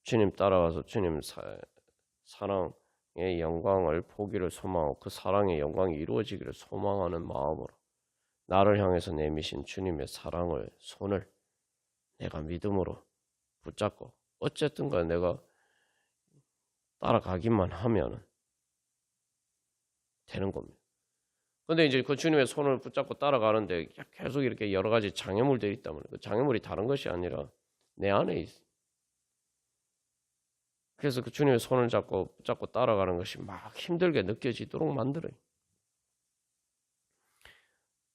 주님 따라가서 주님 사랑의 영광을 보기를 소망하고 그 사랑의 영광이 이루어지기를 소망하는 마음으로 나를 향해서 내미신 주님의 사랑을 손을 내가 믿음으로 붙잡고 어쨌든 간에 내가 따라가기만 하면 되는 겁니다. 근데 이제 그 주님의 손을 붙잡고 따라가는데 계속 이렇게 여러 가지 장애물들이 있다면 그 장애물이 다른 것이 아니라 내 안에 있어. 그래서 그 주님의 손을 붙잡고 따라가는 것이 막 힘들게 느껴지도록 만들어요.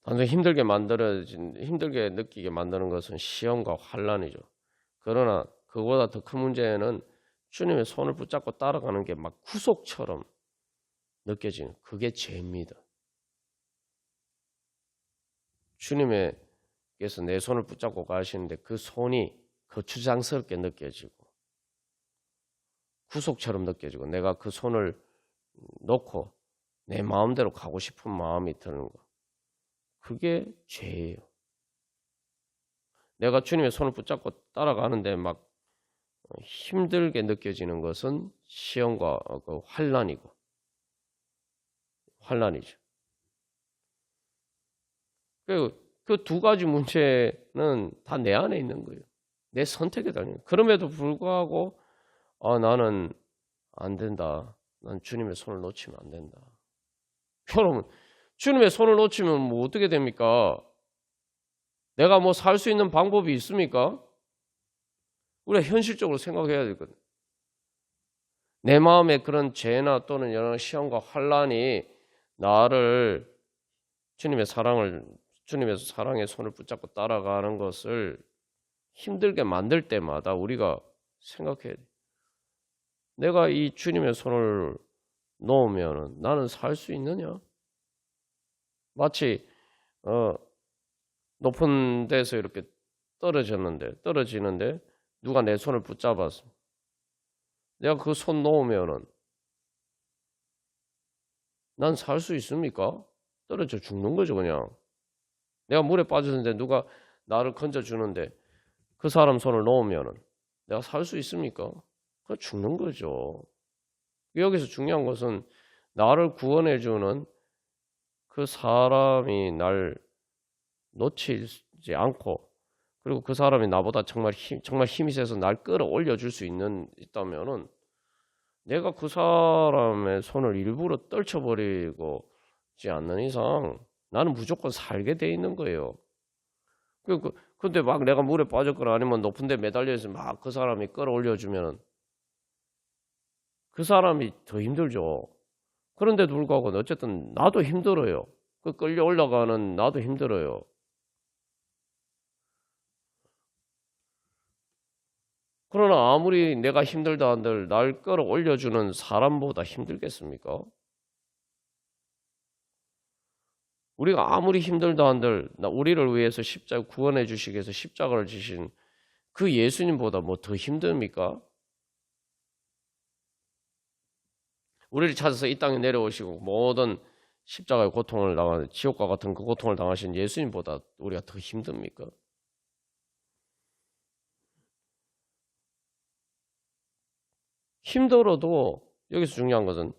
단순히 힘들게 느끼게 만드는 것은 시험과 환란이죠. 그러나 그보다 더 큰 문제는 주님의 손을 붙잡고 따라가는 게 막 구속처럼 느껴지는 그게 죄입니다. 주님께서 내 손을 붙잡고 가시는데 그 손이 거추장스럽게 느껴지고 구속처럼 느껴지고 내가 그 손을 놓고 내 마음대로 가고 싶은 마음이 드는 거. 그게 죄예요. 내가 주님의 손을 붙잡고 따라가는데 막 힘들게 느껴지는 것은 시험과 그 환란이죠. 그 두 가지 문제는 다 내 안에 있는 거예요. 내 선택에 달린 거예요. 그럼에도 불구하고 나는 안 된다. 난 주님의 손을 놓치면 안 된다. 여러분, 주님의 손을 놓치면 뭐 어떻게 됩니까? 내가 뭐 살 수 있는 방법이 있습니까? 우리가 현실적으로 생각해야 되거든. 내 마음에 그런 죄나 또는 여러 시험과 환란이 나를 주님의 사랑의 손을 붙잡고 따라가는 것을 힘들게 만들 때마다 우리가 생각해야 돼. 내가 이 주님의 손을 놓으면 나는 살 수 있느냐? 마치 높은 데서 이렇게 떨어지는데 누가 내 손을 붙잡아서 내가 그 손 놓으면은 난 살 수 있습니까? 떨어져 죽는 거죠, 그냥. 내가 물에 빠졌는데 누가 나를 건져주는데 그 사람 손을 놓으면은 내가 살 수 있습니까? 그거 죽는 거죠. 여기서 중요한 것은 나를 구원해주는 그 사람이 날 놓치지 않고 그리고 그 사람이 나보다 정말 힘이 세서 날 끌어올려 줄 수 있다면은 내가 그 사람의 손을 일부러 떨쳐버리지 않는 이상 나는 무조건 살게 돼 있는 거예요. 근데 막 내가 물에 빠졌거나 아니면 높은 데 매달려 있으면 막 그 사람이 끌어올려 주면 그 사람이 더 힘들죠. 그런데도 불구하고 어쨌든 나도 힘들어요. 그 끌려 올라가는 나도 힘들어요. 그러나 아무리 내가 힘들다 한들 날 끌어올려주는 사람보다 힘들겠습니까? 우리가 아무리 힘들다 한들 우리를 위해서 구원해 주시기 위해서 십자가를 지신 그 예수님보다 뭐 더 힘듭니까? 우리를 찾아서 이 땅에 내려오시고 모든 십자가의 고통을 당하는 지옥과 같은 그 고통을 당하신 예수님보다 우리가 더 힘듭니까? 힘들어도 여기서 중요한 것은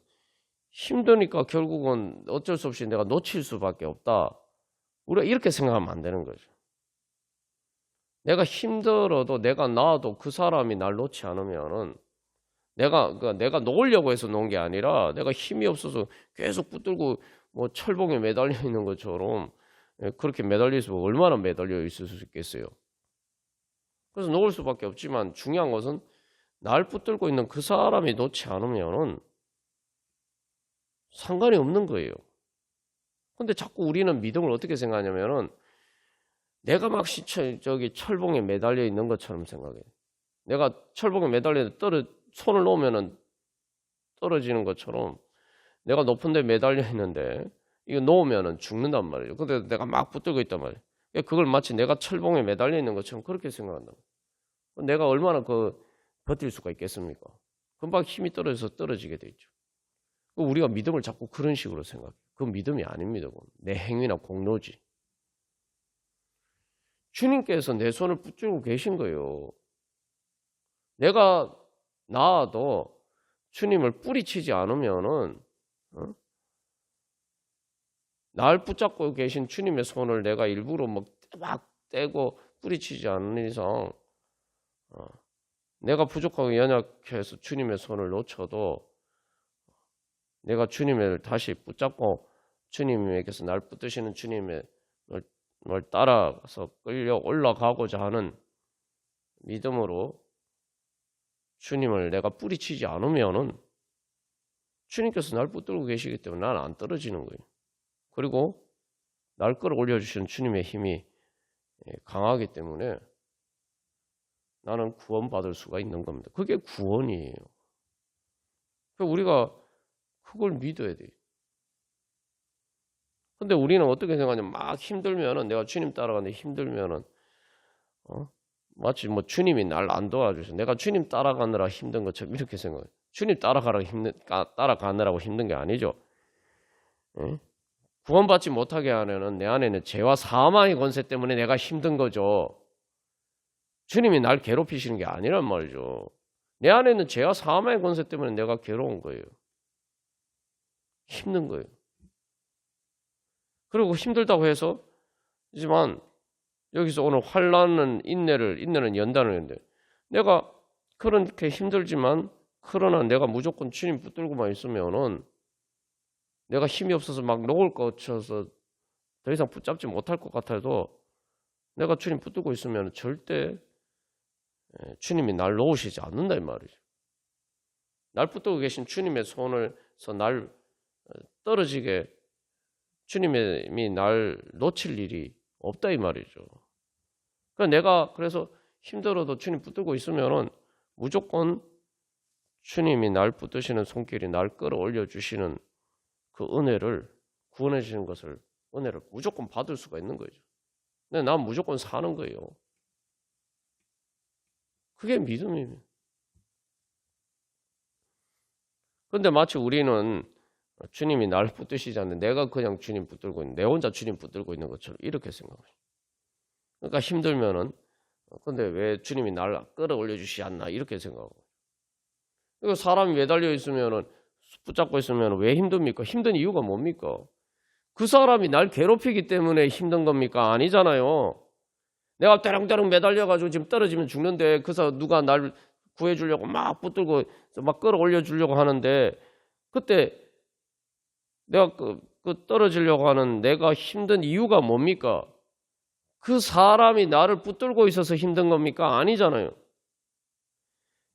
힘드니까 결국은 어쩔 수 없이 내가 놓칠 수밖에 없다. 우리가 이렇게 생각하면 안 되는 거죠. 내가 힘들어도 내가 나아도 그 사람이 날 놓지 않으면은 내가 놓으려고 해서 놓은 게 아니라 내가 힘이 없어서 계속 붙들고 뭐 철봉에 매달려 있는 것처럼 그렇게 매달려 있으면 얼마나 매달려 있을 수 있겠어요. 그래서 놓을 수밖에 없지만 중요한 것은 날 붙들고 있는 그 사람이 놓지 않으면은 상관이 없는 거예요. 근데 자꾸 우리는 믿음을 어떻게 생각하냐면은 내가 막 철봉에 매달려 있는 것처럼 생각해. 내가 철봉에 매달려 손을 놓으면은 떨어지는 것처럼 내가 높은 데 매달려 있는데 이거 놓으면은 죽는단 말이에요. 근데 내가 막 붙들고 있단 말이에요. 그걸 마치 내가 철봉에 매달려 있는 것처럼 그렇게 생각한다. 내가 얼마나 버틸 수가 있겠습니까? 금방 힘이 떨어져서 떨어지게 돼 있죠. 우리가 믿음을 자꾸 그런 식으로 생각해요. 그건 믿음이 아닙니다. 내 행위나 공로지. 주님께서 내 손을 붙들고 계신 거예요. 내가 나도 주님을 뿌리치지 않으면은 날 붙잡고 계신 주님의 손을 내가 일부러 막 떼고 뿌리치지 않는 이상 내가 부족하고 연약해서 주님의 손을 놓쳐도 내가 주님을 다시 붙잡고 주님에게서 날 붙드시는 주님의 걸 따라서 끌려 올라가고자 하는 믿음으로 주님을 내가 뿌리치지 않으면은 주님께서 날 붙들고 계시기 때문에 나는 안 떨어지는 거예요. 그리고 날 끌어올려 주시는 주님의 힘이 강하기 때문에 나는 구원받을 수가 있는 겁니다. 그게 구원이에요. 우리가 그걸 믿어야 돼요. 근데 우리는 어떻게 생각하냐면 막 힘들면은 내가 주님 따라가는데 힘들면은 마치 주님이 날 안 도와주셔. 내가 주님 따라가느라 힘든 것처럼 이렇게 생각해요. 주님 따라가느라고 힘든 게 아니죠. 구원받지 못하게 하는 내 안에는 죄와 사망의 권세 때문에 내가 힘든 거죠. 주님이 날 괴롭히시는 게 아니란 말이죠. 내 안에는 죄와 사망의 권세 때문에 내가 괴로운 거예요. 힘든 거예요. 그리고 힘들다고 해서 하지만 여기서 오늘 환난은 인내는 연단을 했는데 내가 그렇게 힘들지만 그러나 내가 무조건 주님 붙들고만 있으면은 내가 힘이 없어서 막 녹을 것 같아서 더 이상 붙잡지 못할 것 같아도 내가 주님 붙들고 있으면 절대 주님이 날 놓으시지 않는다 이 말이죠. 날 붙들고 계신 주님의 손을서 날 떨어지게 주님이 날 놓칠 일이 없다 이 말이죠. 그러니까 내가 그래서 힘들어도 주님 붙들고 있으면은 무조건 주님이 날 붙드시는 손길이 날 끌어올려 주시는 그 은혜를 구원해 주시는 것을 은혜를 무조건 받을 수가 있는 거죠. 근데 난 무조건 사는 거예요. 그게 믿음입니다. 그런데 마치 우리는 주님이 날 붙드시지 않는데 내가 그냥 주님 붙들고 있는 내 혼자 주님 붙들고 있는 것처럼 이렇게 생각해요. 그러니까 힘들면은 근데 왜 주님이 날 끌어올려 주시지 않나 이렇게 생각하고. 그리고 사람이 매달려 있으면은 붙잡고 있으면 왜 힘듭니까? 힘든 이유가 뭡니까? 그 사람이 날 괴롭히기 때문에 힘든 겁니까? 아니잖아요. 내가 때렁때렁 매달려가지고 지금 떨어지면 죽는데 그래서 누가 날 구해주려고 막 붙들고 막 끌어올려 주려고 하는데 그때 내가 그 떨어지려고 하는 내가 힘든 이유가 뭡니까? 그 사람이 나를 붙들고 있어서 힘든 겁니까? 아니잖아요.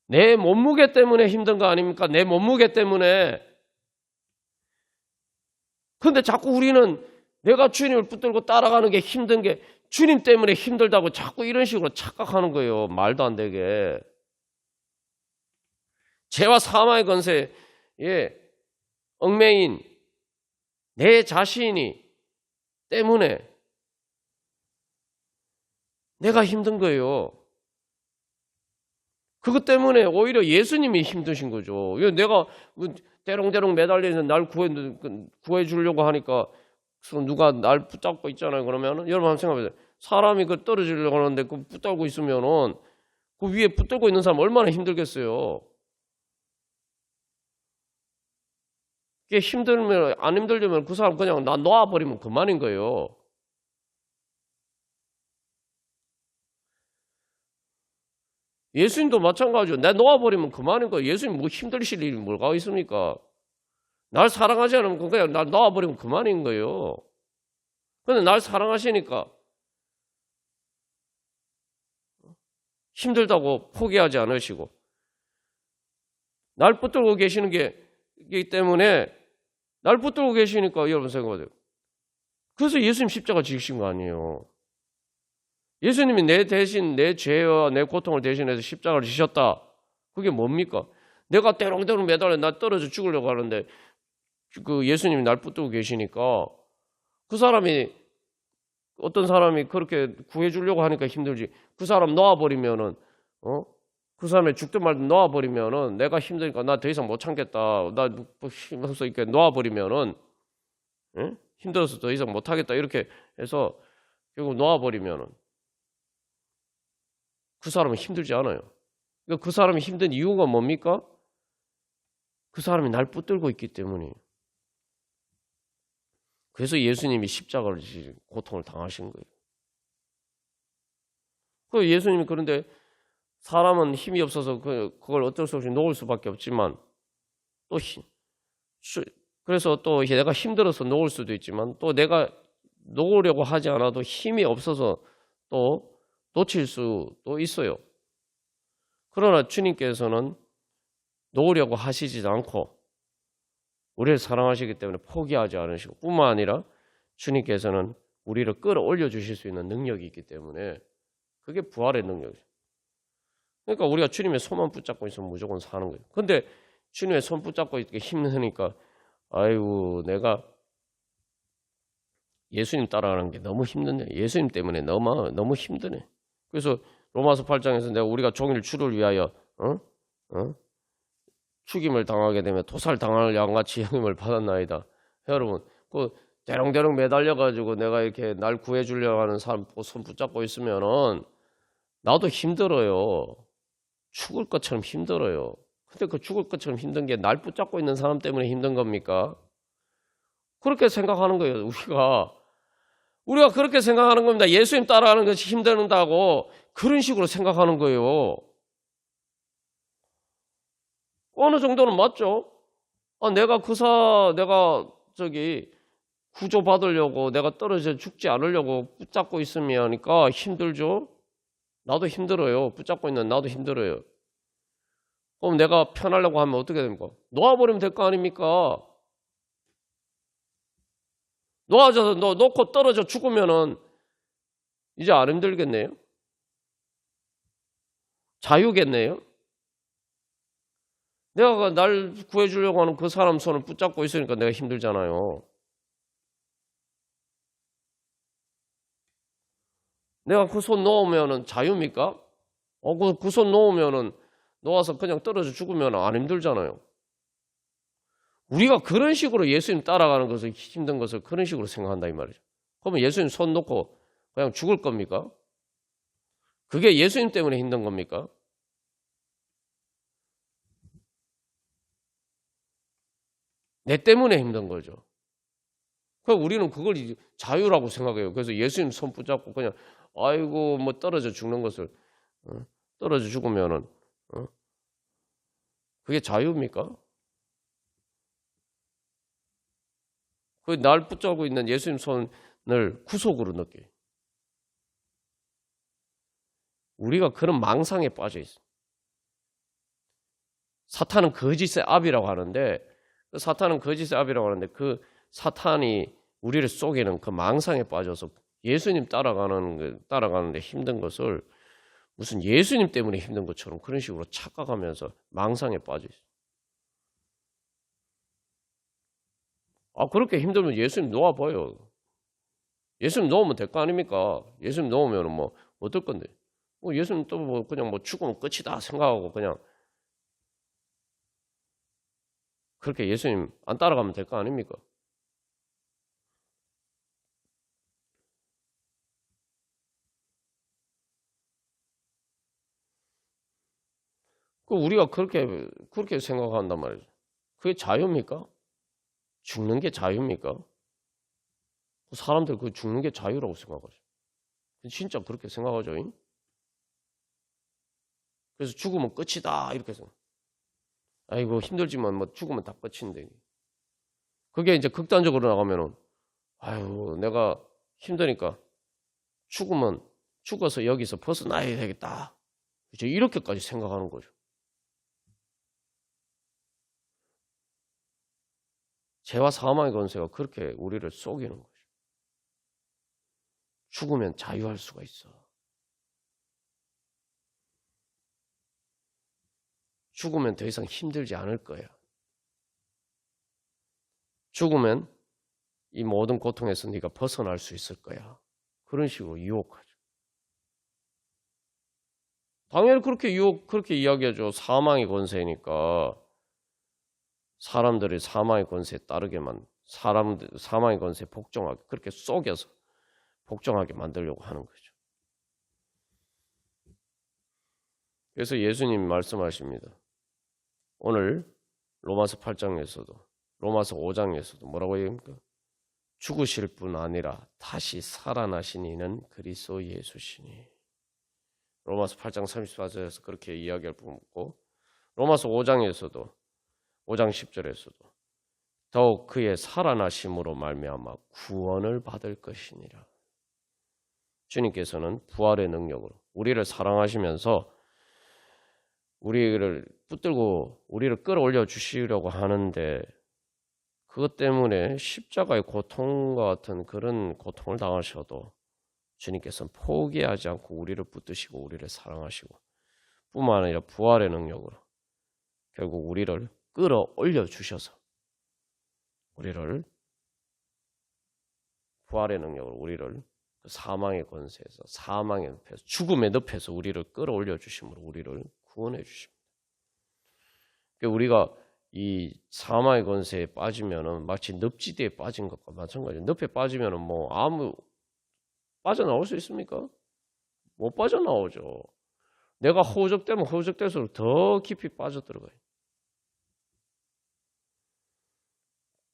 내 몸무게 때문에 힘든 거 아닙니까? 내 몸무게 때문에. 근데 자꾸 우리는 내가 주님을 붙들고 따라가는 게 힘든 게 주님 때문에 힘들다고 자꾸 이런 식으로 착각하는 거예요. 말도 안 되게. 죄와 사망의 권세에 얽매인 내 자신이 때문에 내가 힘든 거예요. 그것 때문에 오히려 예수님이 힘드신 거죠. 내가 대롱대롱 매달려서 날 구해 주려고 하니까 누가 날 붙잡고 있잖아요. 그러면 여러분 한번 생각해 보세요. 사람이 떨어지려고 하는데 붙잡고 있으면은 그 위에 붙들고 있는 사람 얼마나 힘들겠어요. 그게 힘들면 안 힘들면 그 사람 그냥 나 놓아버리면 그만인 거예요. 예수님도 마찬가지죠. 내 놓아버리면 그만인 거예요. 예수님 뭐 힘들실 일이 뭐가 있습니까? 날 사랑하지 않으면 그냥 날 놓아버리면 그만인 거예요. 그런데 날 사랑하시니까 힘들다고 포기하지 않으시고 날 붙들고 계시는 게이기 때문에 날 붙들고 계시니까 여러분 생각하세요. 그래서 예수님 십자가 지으신 거 아니에요. 예수님이 내 대신 내 죄와 내 고통을 대신해서 십자가를 지셨다. 그게 뭡니까? 내가 때롱때롱 매달려 나 떨어져 죽으려고 하는데 그 예수님이 날 붙들고 계시니까 그 사람이 어떤 사람이 그렇게 구해주려고 하니까 힘들지. 그 사람 놓아버리면은 그 사람이 죽든 말든 놓아버리면은 내가 힘드니까 나 더 이상 못 참겠다. 나 힘없어 이렇게 놓아버리면은 힘들어서 더 이상 못 하겠다 이렇게 해서 결국 놓아버리면은 그 사람은 힘들지 않아요. 그러니까 그 사람이 힘든 이유가 뭡니까? 그 사람이 날 붙들고 있기 때문이에요. 그래서 예수님이 십자가를 지시고 고통을 당하신 거예요. 그 예수님이 그런데 사람은 힘이 없어서 그걸 어쩔 수 없이 놓을 수밖에 없지만 또 그래서 또 내가 힘들어서 놓을 수도 있지만 또 내가 놓으려고 하지 않아도 힘이 없어서 또 놓칠 수도 있어요. 그러나 주님께서는 놓으려고 하시지 않고 우리를 사랑하시기 때문에 포기하지 않으시고 뿐만 아니라 주님께서는 우리를 끌어올려 주실 수 있는 능력이 있기 때문에 그게 부활의 능력이죠. 그러니까 우리가 주님의 손만 붙잡고 있으면 무조건 사는 거예요. 근데 주님의 손 붙잡고 있기 힘드니까 아이고 내가 예수님 따라가는 게 너무 힘드네. 예수님 때문에 너무 힘드네. 그래서 로마서 8장에서 내가 우리가 종일 주를 위하여 죽임을 당하게 되면 도살 당할 양같이 형임을 받았나이다. 여러분 그 대롱대롱 매달려가지고 내가 이렇게 날 구해주려고 하는 사람 손 붙잡고 있으면은 나도 힘들어요. 죽을 것처럼 힘들어요. 근데 그 죽을 것처럼 힘든 게 날 붙잡고 있는 사람 때문에 힘든 겁니까? 그렇게 생각하는 거예요. 우리가 그렇게 생각하는 겁니다. 예수님 따라가는 것이 힘들다고 그런 식으로 생각하는 거예요. 어느 정도는 맞죠? 내가 구조받으려고 내가 떨어져 죽지 않으려고 붙잡고 있으면 하니까 힘들죠? 나도 힘들어요. 붙잡고 있는 나도 힘들어요. 그럼 내가 편하려고 하면 어떻게 됩니까? 놓아버리면 될 거 아닙니까? 놓아져서 놓고 떨어져 죽으면은 이제 안 힘들겠네요? 자유겠네요? 내가 날 구해주려고 하는 그 사람 손을 붙잡고 있으니까 내가 힘들잖아요. 내가 그 손 놓으면은 자유입니까? 그 손 놓으면은 놓아서 그냥 떨어져 죽으면 안 힘들잖아요. 우리가 그런 식으로 예수님 따라가는 것을 힘든 것을 그런 식으로 생각한다 이 말이죠. 그러면 예수님 손 놓고 그냥 죽을 겁니까? 그게 예수님 때문에 힘든 겁니까? 내 때문에 힘든 거죠. 그럼 우리는 그걸 자유라고 생각해요. 그래서 예수님 손 붙잡고 그냥 아이고 뭐 떨어져 죽는 것을 떨어져 죽으면은 그게 자유입니까? 그 날 붙잡고 있는 예수님 손을 구속으로 느껴요. 우리가 그런 망상에 빠져 있어. 사탄은 거짓의 아비라고 하는데 그 사탄이 우리를 속이는 그 망상에 빠져서 예수님 따라가는데 힘든 것을 무슨 예수님 때문에 힘든 것처럼 그런 식으로 착각하면서 망상에 빠져 있어. 그렇게 힘들면 예수님 놓아봐요. 예수님 놓으면 될 거 아닙니까? 예수님 놓으면 뭐 어떨 건데? 예수님 또 뭐 그냥 뭐 죽으면 끝이다 생각하고 그냥 그렇게 예수님 안 따라가면 될 거 아닙니까? 우리가 그렇게 생각한단 말이죠. 그게 자유입니까? 죽는 게 자유입니까? 사람들 그 죽는 게 자유라고 생각하죠. 진짜 그렇게 생각하죠. 그래서 죽으면 끝이다 이렇게 생각. 아이고 힘들지만 뭐 죽으면 다 끝인데. 그게 이제 극단적으로 나가면은 아유 내가 힘드니까 죽어서 여기서 벗어나야 되겠다. 이제 이렇게까지 생각하는 거죠. 죄와 사망의 권세가 그렇게 우리를 속이는 거죠. 죽으면 자유할 수가 있어. 죽으면 더 이상 힘들지 않을 거야. 죽으면 이 모든 고통에서 네가 벗어날 수 있을 거야. 그런 식으로 유혹하죠. 당연히 그렇게 이야기하죠. 사망의 권세니까 사람들이 사망의 권세에 따르게만 사망의 권세에 복종하게 그렇게 속여서 복종하게 만들려고 하는 거죠. 그래서 예수님 말씀하십니다. 오늘 로마서 8장에서도 로마서 5장에서도 뭐라고 얘기합니까? 죽으실 뿐 아니라 다시 살아나신 이는 그리스도 예수시니. 로마서 8장 34절에서 그렇게 이야기할 뿐 없고 로마서 5장에서도 5장 10절에서도 더욱 그의 살아나심으로 말미암아 구원을 받을 것이니라. 주님께서는 부활의 능력으로 우리를 사랑하시면서 우리를 붙들고 우리를 끌어올려 주시려고 하는데 그것 때문에 십자가의 고통과 같은 그런 고통을 당하셔도 주님께서는 포기하지 않고 우리를 붙드시고 우리를 사랑하시고 뿐만 아니라 부활의 능력으로 결국 우리를 끌어올려 주셔서 우리를 부활의 능력으로 우리를 사망의 권세에서 사망의 늪에서 죽음의 늪에서 우리를 끌어올려 주심으로 우리를 구원해 주십니다. 그러니까 우리가 이 사망의 권세에 빠지면은 마치 늪지대에 빠진 것과 마찬가지예요. 늪에 빠지면은 뭐 아무 빠져나올 수 있습니까? 못 빠져나오죠. 내가 허우적대면 허우적대수록 더 깊이 빠져들어가요.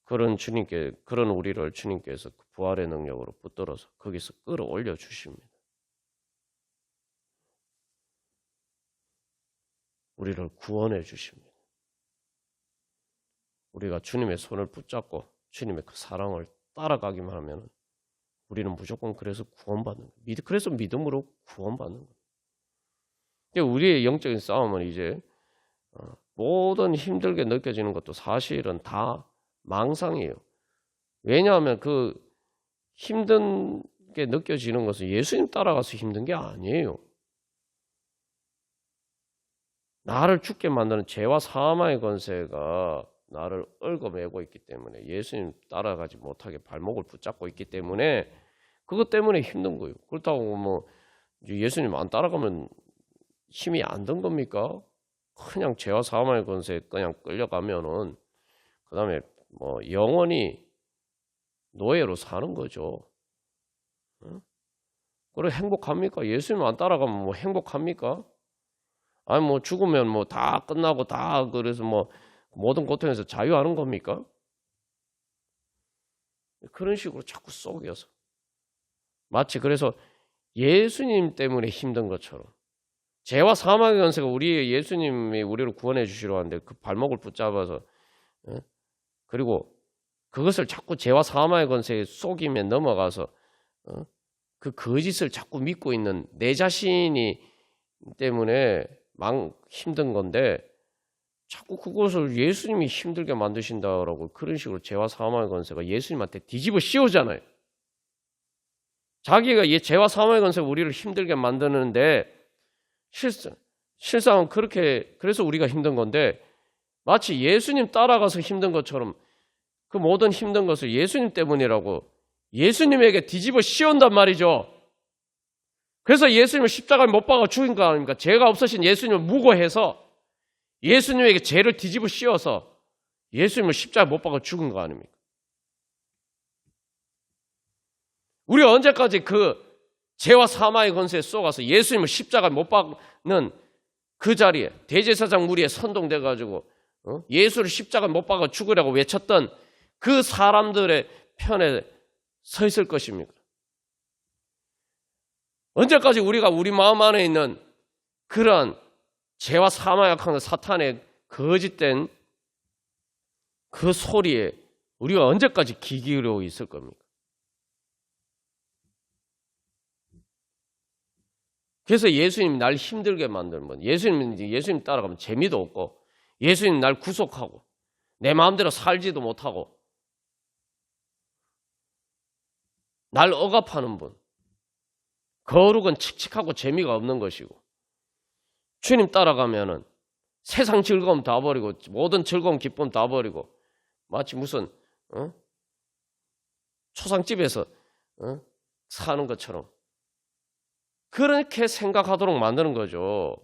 그런 우리를 주님께서 부활의 능력으로 붙들어서 거기서 끌어올려 주십니다. 우리를 구원해 주십니다. 우리가 주님의 손을 붙잡고 주님의 그 사랑을 따라가기만 하면 우리는 무조건 그래서 구원받는 거예요. 그래서 믿음으로 구원받는 거예요. 그러니까 우리의 영적인 싸움은 이제 모든 힘들게 느껴지는 것도 사실은 다 망상이에요. 왜냐하면 그 힘든 게 느껴지는 것은 예수님 따라가서 힘든 게 아니에요. 나를 죽게 만드는 죄와 사망의 권세가 나를 얽어매고 있기 때문에 예수님 따라가지 못하게 발목을 붙잡고 있기 때문에 그것 때문에 힘든 거예요. 그렇다고 뭐 예수님 안 따라가면 힘이 안 든 겁니까? 그냥 죄와 사망의 권세에 그냥 끌려가면은 그 다음에 뭐 영원히 노예로 사는 거죠. 그래 행복합니까? 예수님 안 따라가면 뭐 행복합니까? 아니 뭐 죽으면 뭐 다 끝나고 다 그래서 뭐 모든 고통에서 자유하는 겁니까? 그런 식으로 자꾸 속여서 마치 그래서 예수님 때문에 힘든 것처럼 죄와 사망의 권세가 우리의 예수님이 우리를 구원해 주시려 하는데 그 발목을 붙잡아서 그리고 그것을 자꾸 죄와 사망의 권세에 속임에 넘어가서 그 거짓을 자꾸 믿고 있는 내 자신이 때문에 힘든 건데 자꾸 그것을 예수님이 힘들게 만드신다라고 그런 식으로 죄와 사망의 권세가 예수님한테 뒤집어 씌우잖아요. 자기가 죄와 사망의 권세가 우리를 힘들게 만드는데 실상은 그렇게 그래서 우리가 힘든 건데 마치 예수님 따라가서 힘든 것처럼 그 모든 힘든 것을 예수님 때문이라고 예수님에게 뒤집어 씌운단 말이죠. 그래서 예수님을 십자가에 못 박아 죽인 거 아닙니까? 죄가 없으신 예수님을 무고해서 예수님에게 죄를 뒤집어 씌워서 예수님을 십자가에 못 박아 죽은 거 아닙니까? 우리가 언제까지 그 죄와 사망의 권세에 쏘가서 예수님을 십자가에 못 박는 그 자리에 대제사장 무리에 선동돼가지고 예수를 십자가에 못 박아 죽으라고 외쳤던 그 사람들의 편에 서 있을 것입니까? 언제까지 우리가 우리 마음 안에 있는 그런 죄와 사망에 약한 사탄의 거짓된 그 소리에 우리가 언제까지 귀 기울이고 있을 겁니까? 그래서 예수님이 날 힘들게 만들면 예수님 따라가면 재미도 없고 예수님 날 구속하고 내 마음대로 살지도 못하고 날 억압하는 분 거룩은 칙칙하고 재미가 없는 것이고 주님 따라가면은 세상 즐거움 다 버리고 모든 즐거움 기쁨 다 버리고 마치 무슨 초상집에서 사는 것처럼 그렇게 생각하도록 만드는 거죠.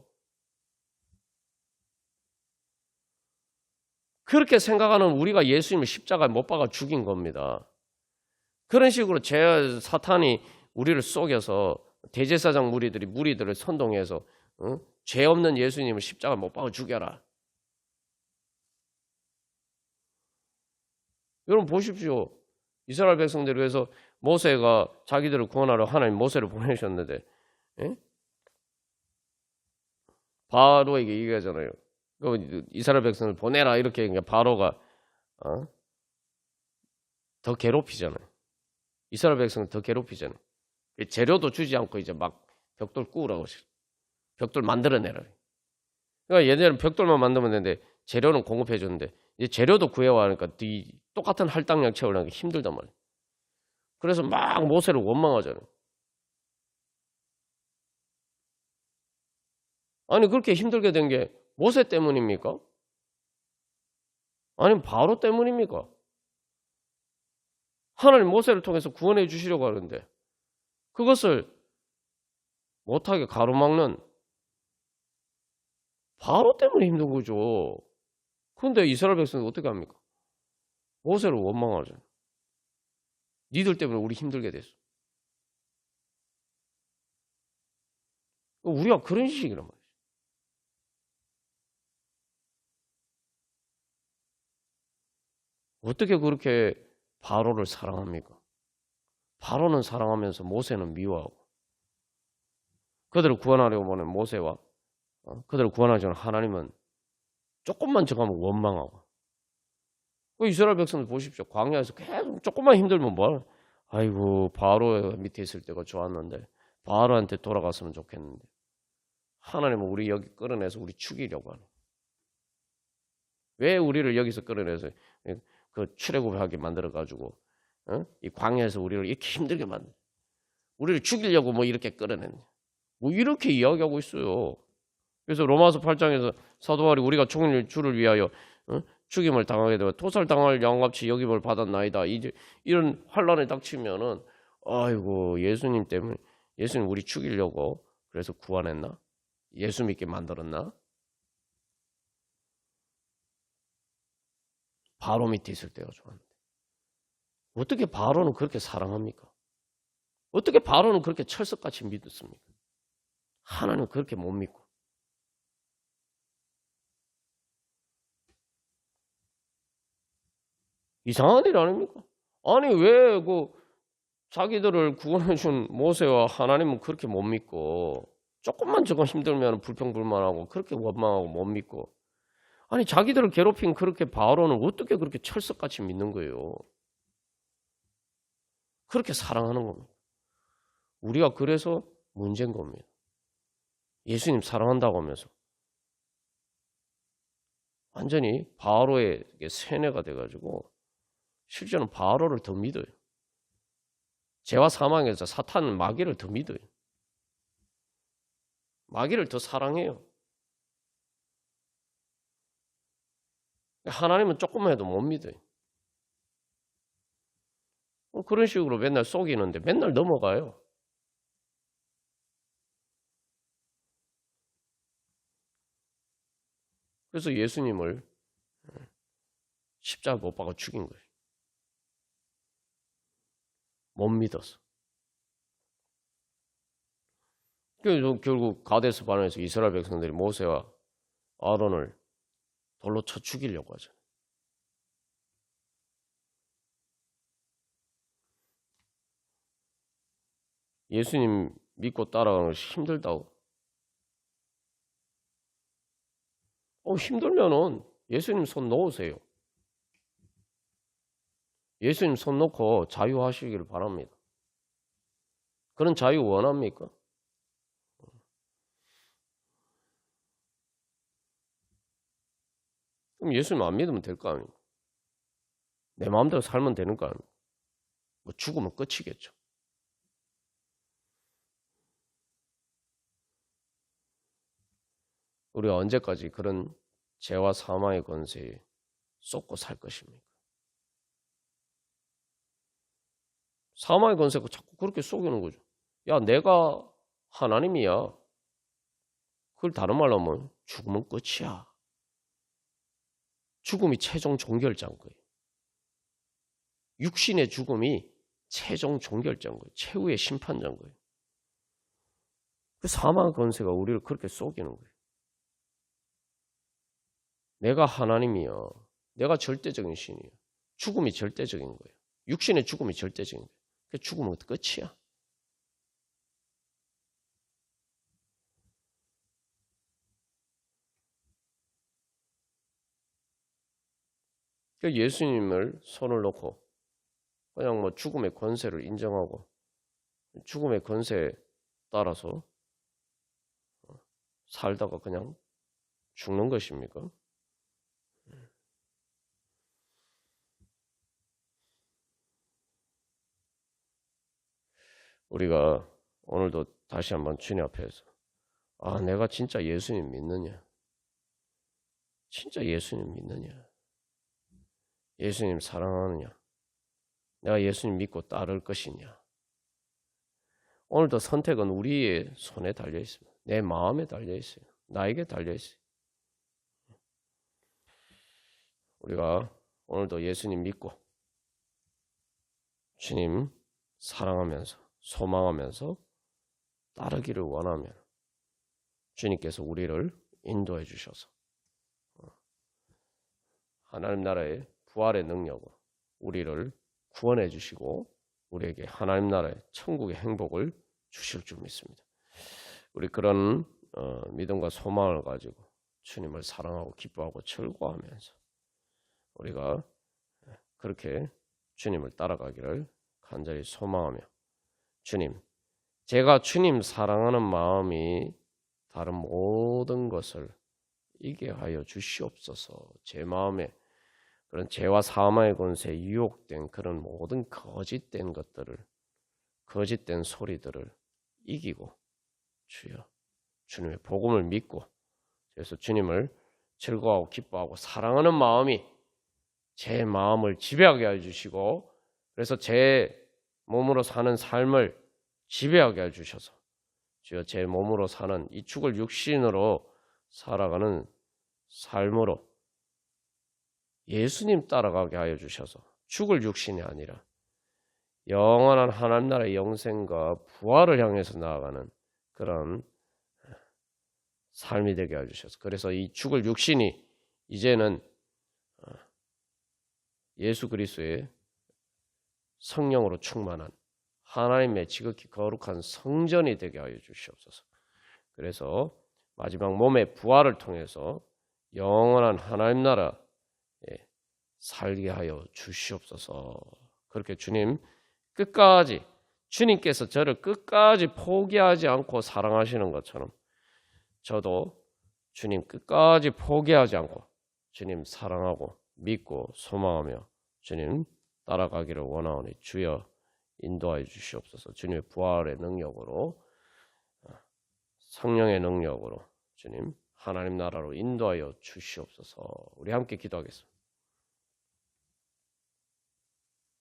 그렇게 생각하는 우리가 예수님을 십자가에 못 박아 죽인 겁니다. 그런 식으로 사탄이 우리를 속여서 대제사장 무리들을 선동해서 죄 없는 예수님을 십자가 못 박아 죽여라. 여러분 보십시오. 이스라엘 백성들을 위해서 모세가 자기들을 구원하러 하나님 모세를 보내셨는데, 예? 바로에게 얘기하잖아요. 이스라엘 백성을 보내라 이렇게 그러니까 바로가 더 괴롭히잖아요. 이스라엘 백성을 더 괴롭히잖아요. 재료도 주지 않고 이제 막 벽돌 꾸우라고 벽돌 만들어내라. 그러니까 얘네는 벽돌만 만들면 되는데 재료는 공급해 줬는데 이제 재료도 구해와 하니까 똑같은 할당량 채우려는 게 힘들단 말이에요. 그래서 막 모세를 원망하잖아요. 아니 그렇게 힘들게 된 게 모세 때문입니까? 아니면 바로 때문입니까? 하나님 모세를 통해서 구원해 주시려고 하는데 그것을 못하게 가로막는 바로 때문에 힘든 거죠. 그런데 이스라엘 백성은 어떻게 합니까? 모세를 원망하잖아요. 니들 때문에 우리 힘들게 됐어. 우리가 그런 식이란 말이죠. 어떻게 그렇게 바로를 사랑합니까? 바로는 사랑하면서 모세는 미워하고 그들을 구원하려고 보는 모세와 그들을 구원하지 않은 하나님은 조금만 정하면 원망하고 이스라엘 백성들 보십시오. 광야에서 계속 조금만 힘들면 뭘 아이고 바로 밑에 있을 때가 좋았는데 바로한테 돌아갔으면 좋겠는데 하나님은 우리 여기 끌어내서 우리 죽이려고 하는 왜 우리를 여기서 끌어내서 그 출애굽하게 만들어가지고 이 광야에서 우리를 이렇게 힘들게 만들 우리를 죽이려고 뭐 이렇게 끌어냈네 뭐 이렇게 이야기하고 있어요. 그래서 로마서 8장에서 사도 바울이 우리가 죽을 주를 위하여 죽임을 당하게 되고 토살당할 양같이 여김을 받았나이다. 이제 이런 환란에 닥치면은 아이고 예수님 때문에 예수님 우리 죽이려고 그래서 구원했나? 예수 믿게 만들었나? 바로 밑에 있을 때가 좋았는데 어떻게 바로는 그렇게 사랑합니까? 어떻게 바로는 그렇게 철석같이 믿었습니까? 하나님은 그렇게 못 믿고 이상한 일 아닙니까? 아니 왜 자기들을 구원해 준 모세와 하나님은 그렇게 못 믿고 조금만 저거 힘들면 불평불만하고 그렇게 원망하고 못 믿고 아니 자기들을 괴롭힌 그렇게 바로는 어떻게 그렇게 철석같이 믿는 거예요? 그렇게 사랑하는 겁니다. 우리가 그래서 문제인 겁니다. 예수님 사랑한다고 하면서 완전히 바로의 세뇌가 돼가지고 실제는 바로를 더 믿어요. 죄와 사망에서 사탄은 마귀를 더 믿어요. 마귀를 더 사랑해요. 하나님은 조금만 해도 못 믿어요. 그런 식으로 맨날 속이는데 맨날 넘어가요. 그래서 예수님을 십자가 못 박아 죽인 거예요. 못 믿어서. 그래서 결국 가데스 바네에서 이스라엘 백성들이 모세와 아론을 돌로 쳐 죽이려고 하죠. 예수님 믿고 따라가는 것이 힘들다고. 힘들면은 예수님 손 놓으세요. 예수님 손 놓고 자유하시기를 바랍니다. 그런 자유 원합니까? 그럼 예수님 안 믿으면 될 거 아닙니까? 내 마음대로 살면 되는 거 아닙니까? 뭐 죽으면 끝이겠죠. 우리가 언제까지 그런 죄와 사망의 권세에 쏟고 살 것입니까? 사망의 권세가 자꾸 그렇게 속이는 거죠. 야, 내가 하나님이야. 그걸 다른 말로 하면 죽으면 끝이야. 죽음이 최종 종결자인 거예요. 육신의 죽음이 최종 종결자인 거예요. 최후의 심판자인 거예요. 그 사망 권세가 우리를 그렇게 속이는 거예요. 내가 하나님이요. 내가 절대적인 신이에요. 죽음이 절대적인 거예요. 육신의 죽음이 절대적인 거예요. 그 죽음은 끝이야. 그 예수님을 손을 놓고 그냥 뭐 죽음의 권세를 인정하고 죽음의 권세에 따라서 살다가 그냥 죽는 것입니까? 우리가 오늘도 다시 한번 주님 앞에서 내가 진짜 예수님 믿느냐? 진짜 예수님 믿느냐? 예수님 사랑하느냐? 내가 예수님 믿고 따를 것이냐? 오늘도 선택은 우리의 손에 달려 있습니다. 내 마음에 달려 있어요. 나에게 달려 있어요. 우리가 오늘도 예수님 믿고 주님 사랑하면서 소망하면서 따르기를 원하면 주님께서 우리를 인도해 주셔서 하나님 나라의 부활의 능력으로 우리를 구원해 주시고 우리에게 하나님 나라의 천국의 행복을 주실 줄 믿습니다. 우리 그런 믿음과 소망을 가지고 주님을 사랑하고 기뻐하고 즐거워하면서 우리가 그렇게 주님을 따라가기를 간절히 소망하며 주님, 제가 주님 사랑하는 마음이 다른 모든 것을 이게 하여 주시옵소서. 제 마음에 그런 죄와 사망의 권세에 유혹된 그런 모든 거짓된 것들을, 거짓된 소리들을 이기고 주여 주님의 복음을 믿고 그래서 주님을 즐거워하고 기뻐하고 사랑하는 마음이 제 마음을 지배하게 해주시고 그래서 제 몸으로 사는 삶을 지배하게 해주셔서 주여 제 몸으로 사는 이 죽을 육신으로 살아가는 삶으로 예수님 따라가게 하여 주셔서 죽을 육신이 아니라 영원한 하나님 나라의 영생과 부활을 향해서 나아가는 그런 삶이 되게 해주셔서 그래서 이 죽을 육신이 이제는 예수 그리스도의 성령으로 충만한 하나님의 지극히 거룩한 성전이 되게 하여 주시옵소서. 그래서 마지막 몸의 부활을 통해서 영원한 하나님 나라에 살게 하여 주시옵소서. 그렇게 주님 끝까지 주님께서 저를 끝까지 포기하지 않고 사랑하시는 것처럼 저도 주님 끝까지 포기하지 않고 주님 사랑하고 믿고 소망하며 주님 따라가기를 원하오니 주여 인도하여 주시옵소서. 주님의 부활의 능력으로 성령의 능력으로 주님 하나님 나라로 인도하여 주시옵소서. 우리 함께 기도하겠습니다.